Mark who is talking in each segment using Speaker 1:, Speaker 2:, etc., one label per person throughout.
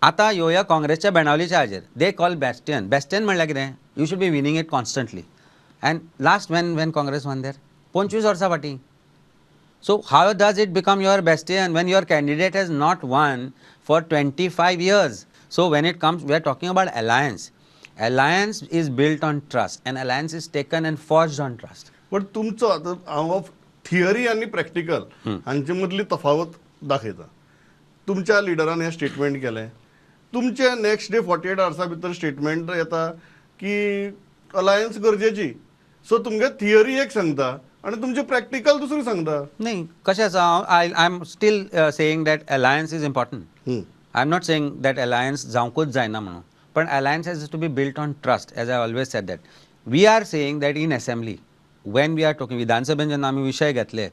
Speaker 1: आता येवया काँग्रेसच्या बेणावलीच्या हाजेर दे कॉल बेस्टियन म्हणल्यार कितें you should be winning it constantly and last Wien Congress one there 25 वर्सां फाटीं. So how does it become your bastion when your candidate has not won for 25 years? So when it comes, we are talking about alliance. Alliance is built on trust and alliance is taken and forged on trust.
Speaker 2: पण तुमचं आता हांव theory आणि practical हांचे मदली तफावत दाखयता. तुमच्या लिडरान हे स्टेटमेंट केलें, तुमचे नेक्स्ट डे 48 आवर्सा भितर स्टेटमेंट येता की अलायन्स गरजेची. सो तुमगे थियरी एक सांगता आणि तुमचे प्रॅक्टिकल दुसरी सांगता.
Speaker 1: नाही कशें आसा I am still saying that alliance is important. I am not saying that alliance जावंकूच जायना म्हणून, पण alliance has to be built on trust as I always said that. We are saying that in assembly when we are talking विधानसभेन जेन्ना आमी विशय घेतले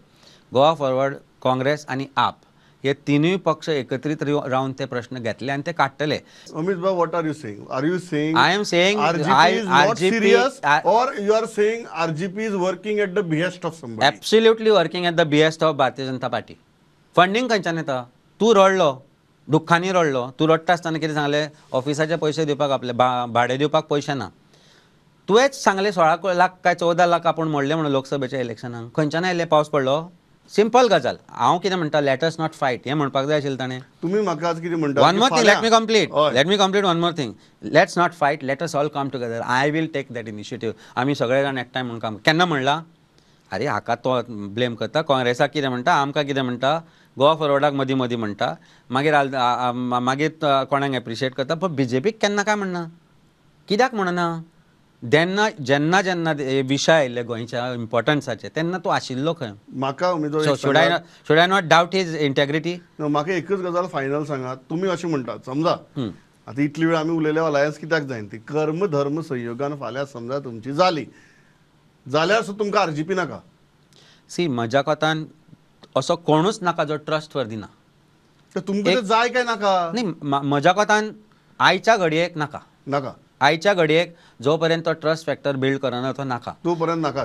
Speaker 1: Goa forward, Congress आणि आप हे तिनूय पक्ष एकत्रित रावन ते प्रश्न घेतले आणि ते काडटले.
Speaker 2: अमित भाई, what are you saying? Are you saying
Speaker 1: I am saying
Speaker 2: RGP is not
Speaker 1: RGP
Speaker 2: serious, or you are saying RGP is working at the behest of somebody?
Speaker 1: Absolutely working at the behest of Bharatiya Janata party. Funding खंयच्यान येता? तूं रडलो, दुख्खांनी रडलो, तूं रडटा आसतना कितें सांगलें ऑफिसाचे पयशे दिवपाक आपले भाडे दिवपाक पयशे ना. तुवेंच सांगलें 16 लाख काय 14 लाख आपूण मोडले म्हणून लोकसभेच्या इलेक्शनाक. खंयच्यान आयले पावस पडलो? सिंपल गजाल. हांव कितें म्हणटा, लेट अस नॉट फायट हें म्हणपाक जाय आशिल्लें ताणें.
Speaker 2: तुम्ही म्हाका आज कितें म्हणटा?
Speaker 1: One more thing, let me complete.
Speaker 2: हय.
Speaker 1: Let me complete one more thing. Let's not fight. Let us all come together. I will take that initiative. आमी सगळे जाण एकठांय म्हणून काम केन्ना म्हणला? अरे हाका तो ब्लेम करता, काँग्रेसाक कितें म्हणटा, आमकां कितें म्हणटा, गोवा फॉरवर्डाक मदीं मदीं म्हणटा, मागीर कोणाक एप्रिशिएट करता, पण बीजेपीक केन्ना काय म्हणना. कित्याक म्हणना? जेन्ना जेन्ना विशय आयिल्ले गोंयच्या इम्पॉर्टन्साचे तेन्ना तूं आशिल्लो खंय?
Speaker 2: म्हाका उमेदवार
Speaker 1: So should I not doubt his integrity?
Speaker 2: म्हाका एकच गजाल फायनल सांगात. तुम्ही अशें म्हणटात, समजा आता इतली वेळ आमी उलयले अलायन्स कित्याक जायना ती कर्म धर्म संयोगान फाल्यां समजा तुमची जाली जाल्यार सो तुमकां आरजीपी नाका.
Speaker 1: सी म्हज्या कोतान असो कोणूच नाका जो ट्रस्ट वर दिना.
Speaker 2: तर तुमकां तें जाय काय नाका?
Speaker 1: नाही म्हज्या कोतान आयच्या घडयेक नाका.
Speaker 2: नाका.
Speaker 1: आयच्या घडयेक जो पर्यंत तो ट्रस्ट फॅक्टर बिल्ड करना तो नाका.
Speaker 2: तोपर्यंत नाका.